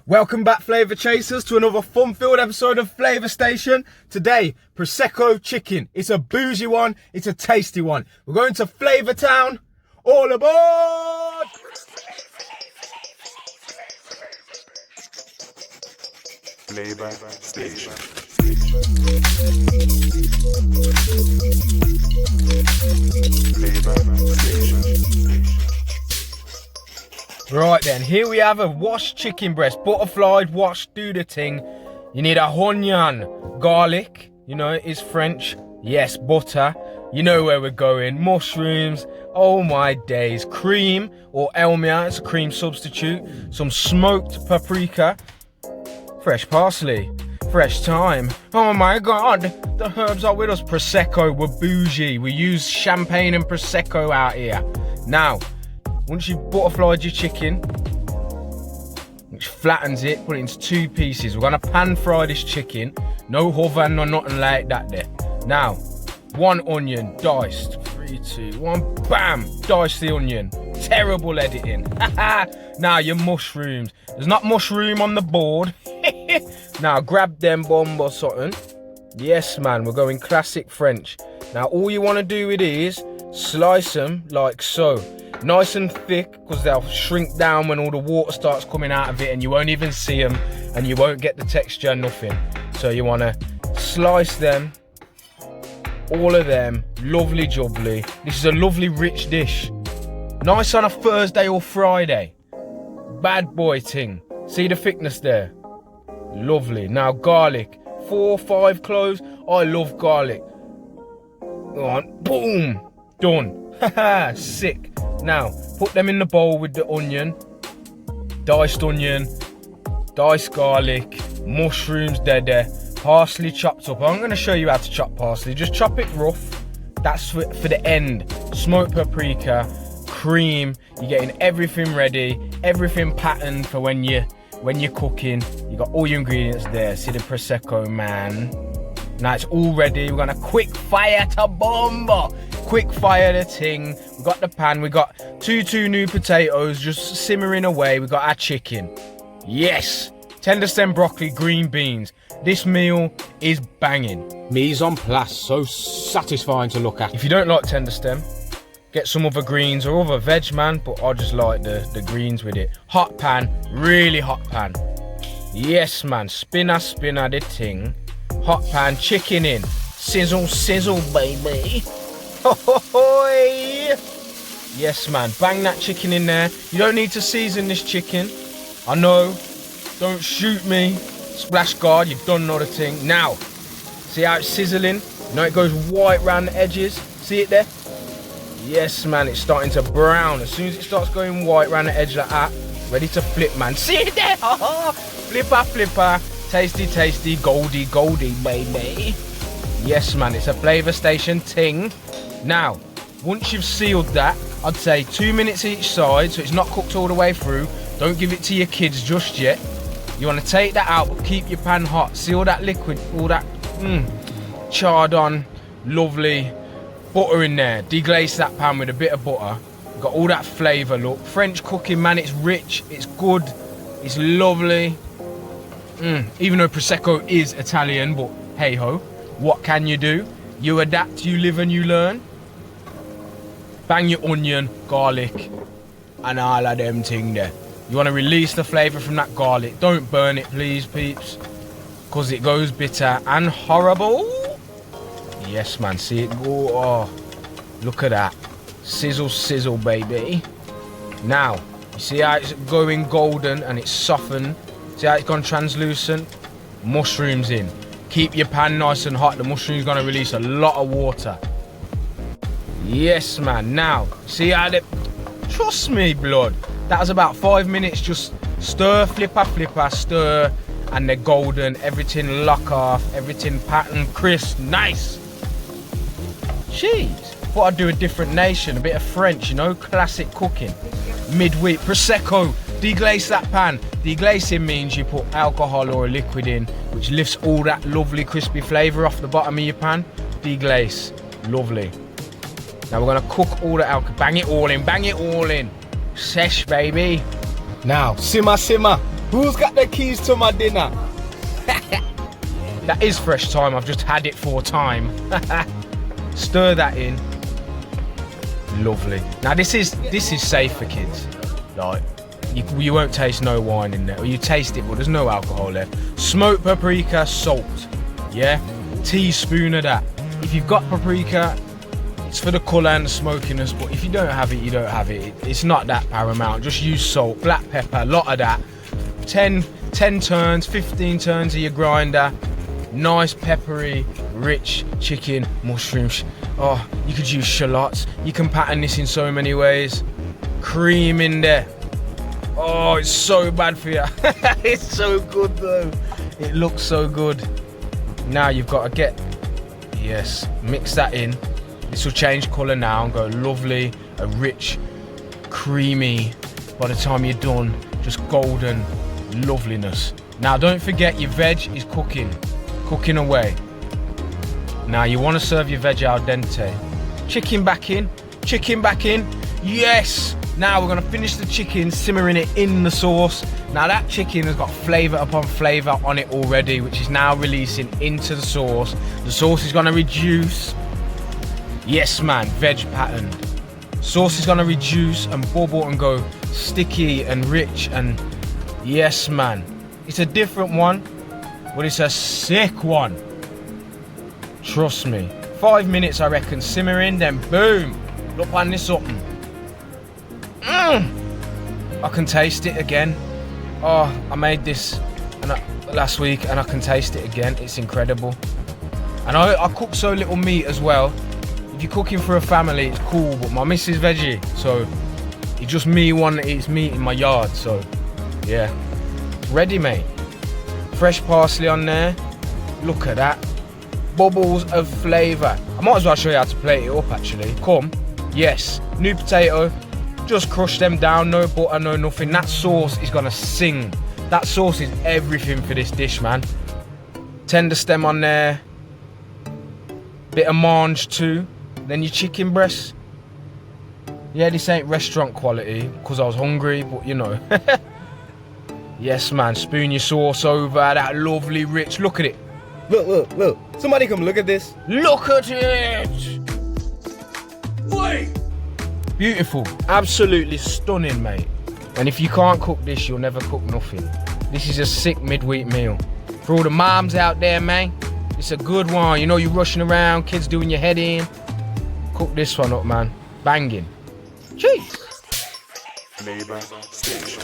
Welcome back, Flavour Chasers, to another fun-filled episode of Flavour Station. Today, Prosecco chicken. It's a bougie one, it's a tasty one. We're going to Flavour Town. All aboard! Flavour Station. Flavour Station. Right then, here we have a washed chicken breast, butterflied, washed, do the thing. You need a onion, garlic, you know, it's French. Yes, butter, you know where we're going. Mushrooms, oh my days. Cream, or elmia, it's a cream substitute. Some smoked paprika. Fresh parsley, fresh thyme. Oh my god, the herbs are with us. Prosecco, we're bougie. We use champagne and Prosecco out here. Now, once you've butterflied your chicken, which flattens it, put it into two pieces. We're gonna pan fry this chicken. No oven or nothing like that there. Now, one onion, diced. 3, 2, 1, bam! Dice the onion. Terrible editing. Now your mushrooms. There's not mushroom on the board. Now grab them bomb or something. Yes man, we're going classic French. Now all you wanna do it is slice them like so. Nice and thick, because they'll shrink down when all the water starts coming out of it and you won't even see them and you won't get the texture, nothing. So you want to slice them, all of them, lovely jubbly. This is a lovely rich dish. Nice on a Thursday or Friday. Bad boy thing. See the thickness there? Lovely. Now garlic, 4 or 5 cloves. I love garlic. Go on, boom, done. Haha, sick. Now, put them in the bowl with the onion, diced garlic, mushrooms there, parsley chopped up. I'm going to show you how to chop parsley. Just chop it rough. That's for the end. Smoked paprika, cream. You're getting everything ready, everything patterned for when you're cooking. You got all your ingredients there. See the Prosecco, man. Now it's all ready. We're going to quick fire to bomba. Quick fire the thing. We got the pan. We got two new potatoes just simmering away. We got our chicken. Yes. Tender stem broccoli, green beans. This meal is banging. Mise en place. So satisfying to look at. If you don't like tender stem, get some other greens or other veg, man. But I just like the greens with it. Hot pan. Really hot pan. Yes, man. Spinner the thing. Hot pan. Chicken in. Sizzle, baby. Yes man, bang that chicken in there. You don't need to season this chicken. I know, don't shoot me. Splash guard, you don't know the thing. Now, see how it's sizzling? You know it goes white around the edges. See it there? Yes man, it's starting to brown. As soon as it starts going white around the edge like that, ready to flip man. See it there? Flipper. Tasty, goldy, baby. Yes man, it's a Flavour Station ting. Now, once you've sealed that, I'd say 2 minutes each side, so it's not cooked all the way through. Don't give it to your kids just yet. You want to take that out, but keep your pan hot. See all that liquid, all that charred on, lovely butter in there. Deglaze that pan with a bit of butter. Got all that flavour, look. French cooking, man, it's rich, it's good, it's lovely. Even though Prosecco is Italian, but hey-ho, what can you do? You adapt, you live and you learn. Bang your onion, garlic, and all of them thing there. You want to release the flavour from that garlic. Don't burn it, please, peeps, because it goes bitter and horrible. Yes, man, see it go. Oh, look at that. Sizzle, baby. Now, you see how it's going golden and it's softened? See how it's gone translucent? Mushrooms in. Keep your pan nice and hot. The mushroom's gonna release a lot of water. Yes, man. Now, see how they... Trust me, blood. That was about 5 minutes. Just stir, flipper, stir. And they're golden. Everything lock off. Everything patterned, crisp, nice. Jeez. Thought I'd do a different nation. A bit of French, you know? Classic cooking. Midweek. Prosecco. Deglaze that pan. Deglazing means you put alcohol or a liquid in, which lifts all that lovely crispy flavour off the bottom of your pan. Deglaze. Lovely. Now we're going to cook all the alcohol. Bang it all in. Sesh, baby. Now, simmer. Who's got the keys to my dinner? That is fresh thyme. I've just had it for time. Stir that in. Lovely. Now this is safe for kids. Like you won't taste no wine in there. Or you taste it, but there's no alcohol left. Smoked paprika, salt. Yeah, teaspoon of that. If you've got paprika, it's for the colour and the smokiness. But if you don't have it, you don't have it. It's not that paramount. Just use salt, black pepper, a lot of that. 10 turns, 15 turns of your grinder. Nice peppery, rich chicken, mushrooms. Oh, you could use shallots. You can pattern this in so many ways. Cream in there. Oh, it's so bad for you. It's so good though. It looks so good. Now you've got to mix that in. This will change colour now and go lovely, a rich, creamy, by the time you're done, just golden loveliness. Now don't forget your veg is cooking away. Now you want to serve your veg al dente. Chicken back in. Yes! Now we're going to finish the chicken, simmering it in the sauce. Now that chicken has got flavour upon flavour on it already, which is now releasing into the sauce. The sauce is going to reduce. Yes man, veg patterned. Sauce is going to reduce and bubble and go sticky and rich, and yes man. It's a different one, but it's a sick one. Trust me. 5 minutes I reckon simmering, then boom. Look on this something. I can taste it again. Oh, I made this last week and I can taste it again. It's incredible. And I cook so little meat as well. If you're cooking for a family, it's cool, but my missus veggie, so it's just me one that eats meat in my yard. So yeah, ready mate. Fresh parsley on there. Look at that. Bubbles of flavour. I might as well show you how to plate it up actually. Come. Yes, new potato. Just crush them down, no butter, no nothing. That sauce is gonna sing. That sauce is everything for this dish, man. Tender stem on there. Bit of mange too. Then your chicken breast. Yeah, this ain't restaurant quality because I was hungry, but you know. Yes, man. Spoon your sauce over. That lovely rich. Look at it. Look. Somebody come look at this. Look at it. Wait. Beautiful. Absolutely stunning, mate. And if you can't cook this, you'll never cook nothing. This is a sick midweek meal. For all the moms out there, man, it's a good one. You know, you're rushing around, kids doing your head in. Cook this one up, man. Banging. Cheese. Flava Station.